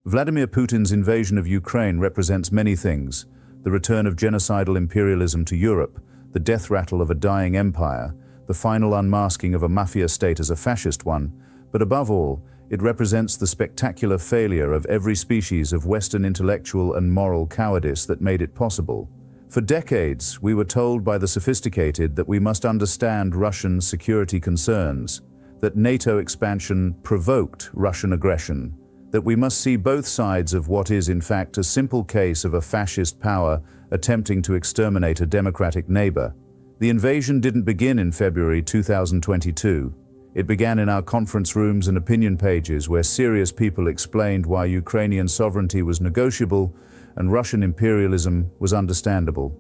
Vladimir Putin's invasion of Ukraine represents many things: the return of genocidal imperialism to Europe, the death rattle of a dying empire, the final unmasking of a mafia state as a fascist one, but above all, it represents the spectacular failure of every species of Western intellectual and moral cowardice that made it possible. For decades, we were told by the sophisticated that we must understand Russian security concerns, that NATO expansion provoked Russian aggression, that we must see both sides of what is in fact a simple case of a fascist power attempting to exterminate a democratic neighbor. The invasion didn't begin in February 2022. It began in our conference rooms and opinion pages where serious people explained why Ukrainian sovereignty was negotiable and Russian imperialism was understandable.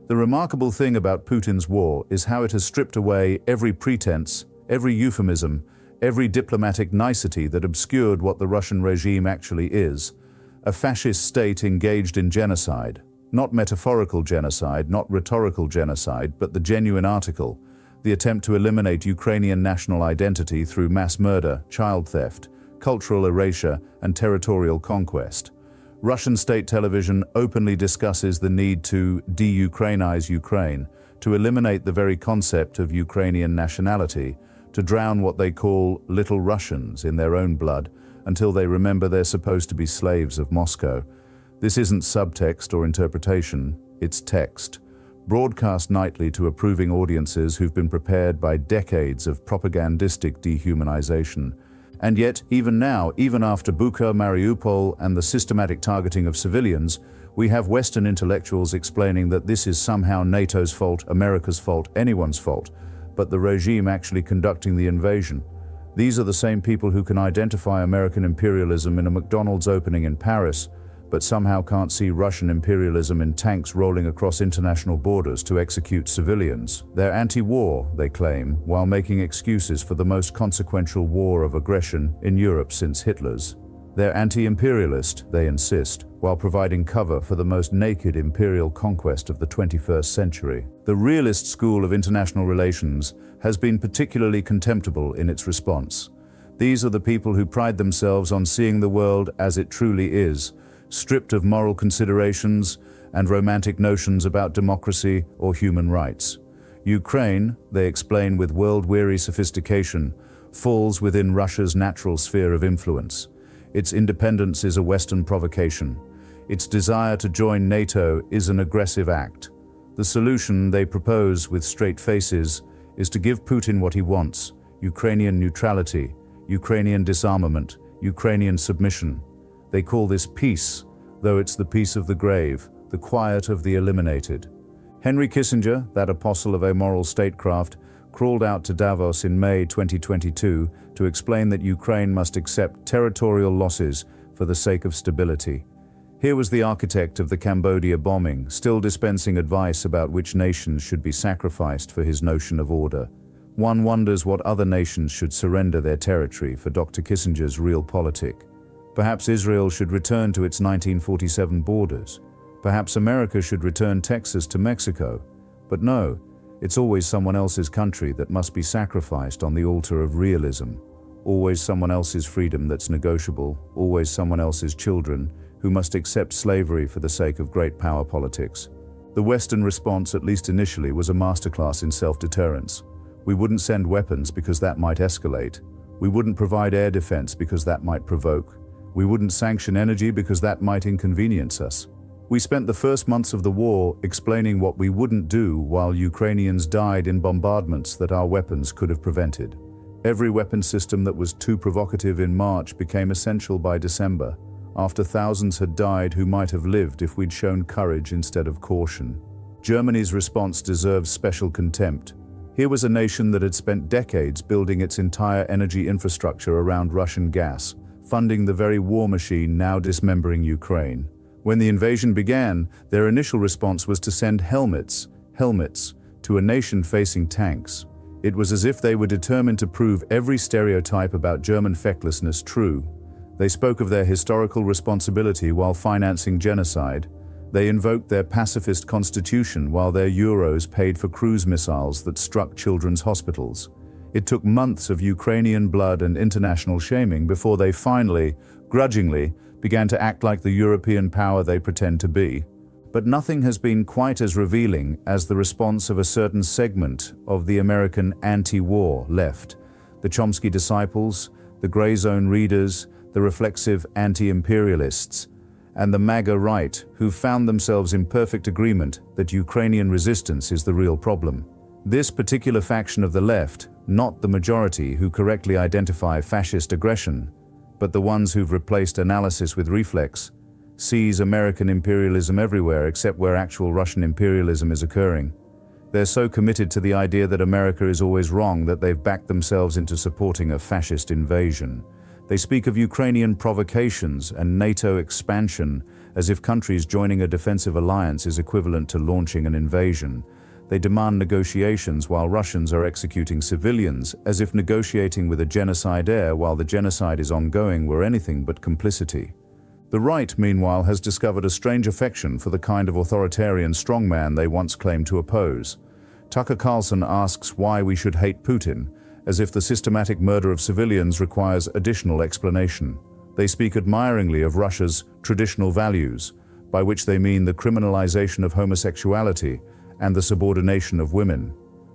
The remarkable thing about Putin's war is how it has stripped away every pretense, every euphemism, every diplomatic nicety that obscured what the Russian regime actually is: a fascist state engaged in genocide. Not metaphorical genocide, not rhetorical genocide, but the genuine article, the attempt to eliminate Ukrainian national identity through mass murder, child theft, cultural erasure, and territorial conquest. Russian state television openly discusses the need to de-Ukrainize Ukraine, to eliminate the very concept of Ukrainian nationality, to drown what they call little Russians in their own blood until they remember they're supposed to be slaves of Moscow. This isn't subtext or interpretation, it's text, broadcast nightly to approving audiences who've been prepared by decades of propagandistic dehumanization. And yet, even now, even after Bucha, Mariupol, and the systematic targeting of civilians, we have Western intellectuals explaining that this is somehow NATO's fault, America's fault, anyone's fault, but the regime actually conducting the invasion. These are the same people who can identify American imperialism in a McDonald's opening in Paris, but somehow can't see Russian imperialism in tanks rolling across international borders to execute civilians. They're anti-war, they claim, while making excuses for the most consequential war of aggression in Europe since Hitler's. They're anti-imperialist, they insist, while providing cover for the most naked imperial conquest of the 21st century. The realist school of international relations has been particularly contemptible in its response. These are the people who pride themselves on seeing the world as it truly is, stripped of moral considerations and romantic notions about democracy or human rights. Ukraine, they explain with world-weary sophistication, falls within Russia's natural sphere of influence. Its independence is a Western provocation. Its desire to join NATO is an aggressive act. The solution they propose with straight faces is to give Putin what he wants: Ukrainian neutrality, Ukrainian disarmament, Ukrainian submission. They call this peace, though it's the peace of the grave, the quiet of the eliminated. Henry Kissinger, that apostle of amoral statecraft, crawled out to Davos in May 2022 to explain that Ukraine must accept territorial losses for the sake of stability. Here was the architect of the Cambodia bombing, still dispensing advice about which nations should be sacrificed for his notion of order. One wonders what other nations should surrender their territory for Dr. Kissinger's realpolitik. Perhaps Israel should return to its 1947 borders. Perhaps America should return Texas to Mexico. But no, it's always someone else's country that must be sacrificed on the altar of realism. Always someone else's freedom that's negotiable, always someone else's children who must accept slavery for the sake of great power politics. The Western response, at least initially, was a masterclass in self-deterrence. We wouldn't send weapons because that might escalate. We wouldn't provide air defense because that might provoke. We wouldn't sanction energy because that might inconvenience us. We spent the first months of the war explaining what we wouldn't do while Ukrainians died in bombardments that our weapons could have prevented. Every weapon system that was too provocative in March became essential by December, after thousands had died who might have lived if we'd shown courage instead of caution. Germany's response deserves special contempt. Here was a nation that had spent decades building its entire energy infrastructure around Russian gas, funding the very war machine now dismembering Ukraine. When the invasion began, their initial response was to send helmets, to a nation facing tanks. It was as if they were determined to prove every stereotype about German fecklessness true. They spoke of their historical responsibility while financing genocide. They invoked their pacifist constitution while their euros paid for cruise missiles that struck children's hospitals. It took months of Ukrainian blood and international shaming before they finally, grudgingly, began to act like the European power they pretend to be. But nothing has been quite as revealing as the response of a certain segment of the American anti-war left. The Chomsky disciples, the gray zone readers, the reflexive anti-imperialists, and the MAGA right, who found themselves in perfect agreement that Ukrainian resistance is the real problem. This particular faction of the left, not the majority who correctly identify fascist aggression, but the ones who've replaced analysis with reflex, sees American imperialism everywhere except where actual Russian imperialism is occurring. They're so committed to the idea that America is always wrong that they've backed themselves into supporting a fascist invasion. They speak of Ukrainian provocations and NATO expansion as if countries joining a defensive alliance is equivalent to launching an invasion. They demand negotiations while Russians are executing civilians, as if negotiating with a genocidaire while the genocide is ongoing were anything but complicity. The right, meanwhile, has discovered a strange affection for the kind of authoritarian strongman they once claimed to oppose. Tucker Carlson asks why we should hate Putin, as if the systematic murder of civilians requires additional explanation. They speak admiringly of Russia's traditional values, by which they mean the criminalization of homosexuality and the subordination of women.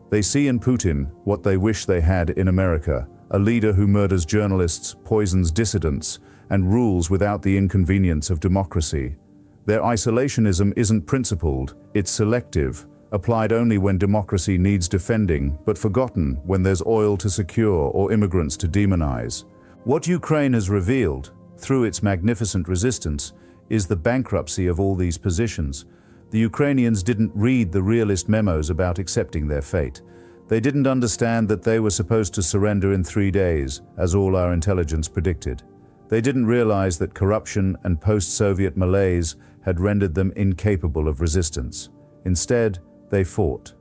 They see in Putin what they wish they had in America, a leader who murders journalists, poisons dissidents, and rules without the inconvenience of democracy. Their isolationism isn't principled, it's selective, applied only when democracy needs defending, but forgotten when there's oil to secure or immigrants to demonize. What Ukraine has revealed, through its magnificent resistance, is the bankruptcy of all these positions. The Ukrainians didn't read the realist memos about accepting their fate. They didn't understand that they were supposed to surrender in 3 days, as all our intelligence predicted. They didn't realize that corruption and post-Soviet malaise had rendered them incapable of resistance. Instead, they fought.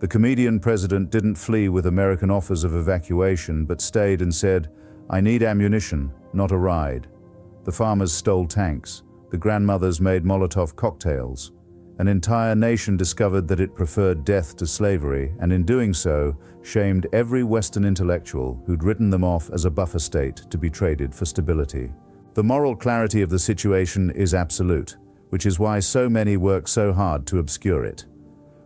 The comedian president didn't flee with American offers of evacuation, but stayed and said, "I need ammunition, not a ride." The farmers stole tanks. The grandmothers made Molotov cocktails. An entire nation discovered that it preferred death to slavery, and in doing so, shamed every Western intellectual who'd written them off as a buffer state to be traded for stability. The moral clarity of the situation is absolute, which is why so many work so hard to obscure it.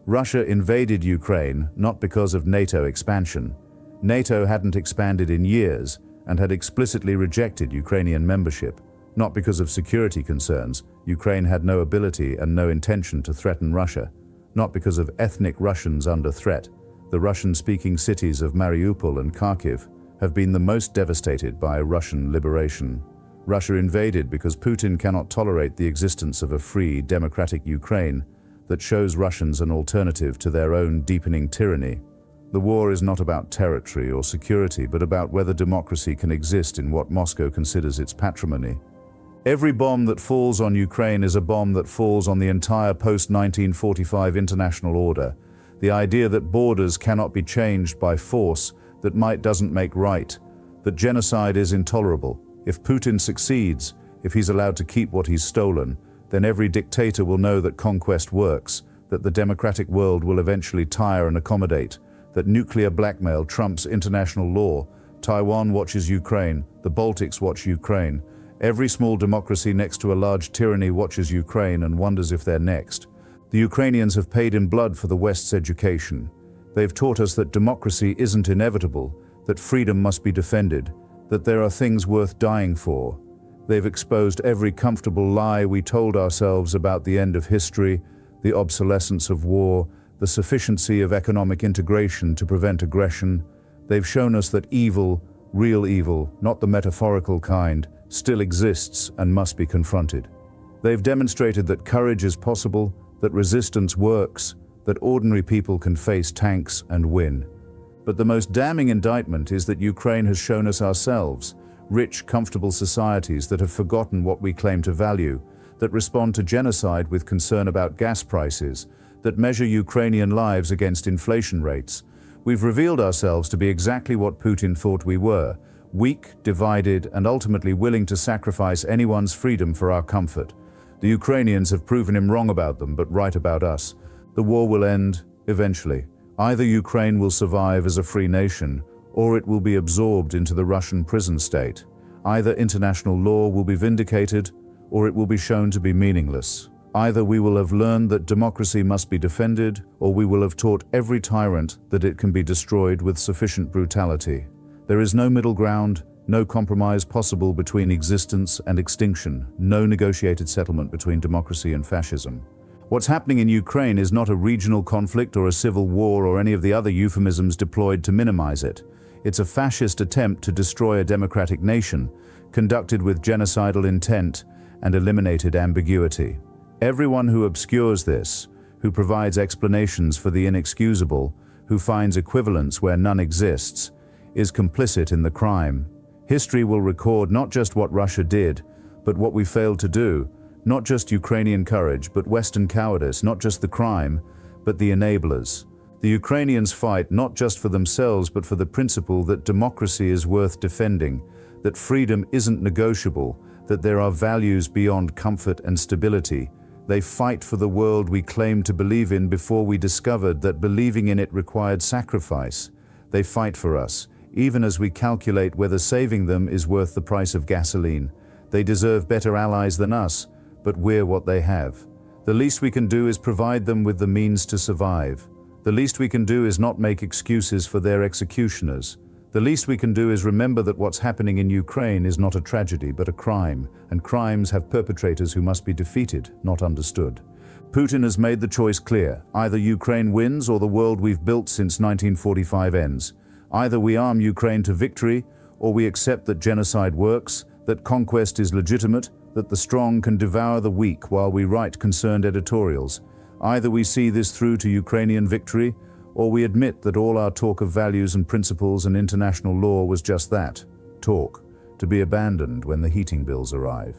Russia invaded Ukraine not because of NATO expansion. NATO hadn't expanded in years and had explicitly rejected Ukrainian membership. Not because of security concerns. Ukraine had no ability and no intention to threaten Russia. Not because of ethnic Russians under threat. The Russian-speaking cities of Mariupol and Kharkiv have been the most devastated by Russian liberation. Russia invaded because Putin cannot tolerate the existence of a free, democratic Ukraine that shows Russians an alternative to their own deepening tyranny. The war is not about territory or security, but about whether democracy can exist in what Moscow considers its patrimony. Every bomb that falls on Ukraine is a bomb that falls on the entire post-1945 international order. The idea that borders cannot be changed by force, that might doesn't make right, that genocide is intolerable. If Putin succeeds, if he's allowed to keep what he's stolen, then every dictator will know that conquest works, that the democratic world will eventually tire and accommodate, that nuclear blackmail trumps international law. Taiwan watches Ukraine, the Baltics watch Ukraine. Every small democracy next to a large tyranny watches Ukraine and wonders if they're next. The Ukrainians have paid in blood for the West's education. They've taught us that democracy isn't inevitable, that freedom must be defended, that there are things worth dying for. They've exposed every comfortable lie we told ourselves about the end of history, the obsolescence of war, the sufficiency of economic integration to prevent aggression. They've shown us that evil, real evil, not the metaphorical kind, still exists and must be confronted. They've demonstrated that courage is possible, that resistance works, that ordinary people can face tanks and win. But the most damning indictment is that Ukraine has shown us ourselves, rich, comfortable societies that have forgotten what we claim to value, that respond to genocide with concern about gas prices, that measure Ukrainian lives against inflation rates. We've revealed ourselves to be exactly what Putin thought we were, weak, divided, and ultimately willing to sacrifice anyone's freedom for our comfort. The Ukrainians have proven him wrong about them, but right about us. The war will end, eventually. Either Ukraine will survive as a free nation, or it will be absorbed into the Russian prison state. Either international law will be vindicated, or it will be shown to be meaningless. Either we will have learned that democracy must be defended, or we will have taught every tyrant that it can be destroyed with sufficient brutality. There is no middle ground, no compromise possible between existence and extinction, no negotiated settlement between democracy and fascism. What's happening in Ukraine is not a regional conflict or a civil war or any of the other euphemisms deployed to minimize it. It's a fascist attempt to destroy a democratic nation, conducted with genocidal intent and eliminated ambiguity. Everyone who obscures this, who provides explanations for the inexcusable, who finds equivalence where none exists, is complicit in the crime. History will record not just what Russia did, but what we failed to do, not just Ukrainian courage, but Western cowardice, not just the crime, but the enablers. The Ukrainians fight not just for themselves, but for the principle that democracy is worth defending, that freedom isn't negotiable, that there are values beyond comfort and stability. They fight for the world we claimed to believe in before we discovered that believing in it required sacrifice. They fight for us, even as we calculate whether saving them is worth the price of gasoline. They deserve better allies than us, but we're what they have. The least we can do is provide them with the means to survive. The least we can do is not make excuses for their executioners. The least we can do is remember that what's happening in Ukraine is not a tragedy, but a crime, and crimes have perpetrators who must be defeated, not understood. Putin has made the choice clear. Either Ukraine wins or the world we've built since 1945 ends. Either we arm Ukraine to victory, or we accept that genocide works, that conquest is legitimate, that the strong can devour the weak while we write concerned editorials. Either we see this through to Ukrainian victory, or we admit that all our talk of values and principles and international law was just that, talk, to be abandoned when the heating bills arrive.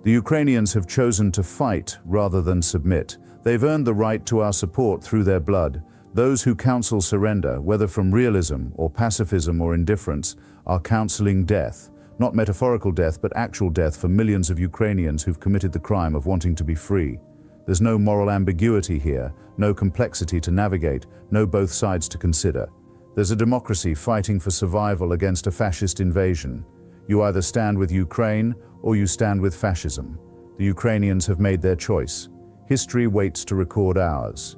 The Ukrainians have chosen to fight rather than submit. They've earned the right to our support through their blood. Those who counsel surrender, whether from realism or pacifism or indifference, are counseling death, not metaphorical death, but actual death for millions of Ukrainians who've committed the crime of wanting to be free. There's no moral ambiguity here, no complexity to navigate, no both sides to consider. There's a democracy fighting for survival against a fascist invasion. You either stand with Ukraine or you stand with fascism. The Ukrainians have made their choice. History waits to record ours.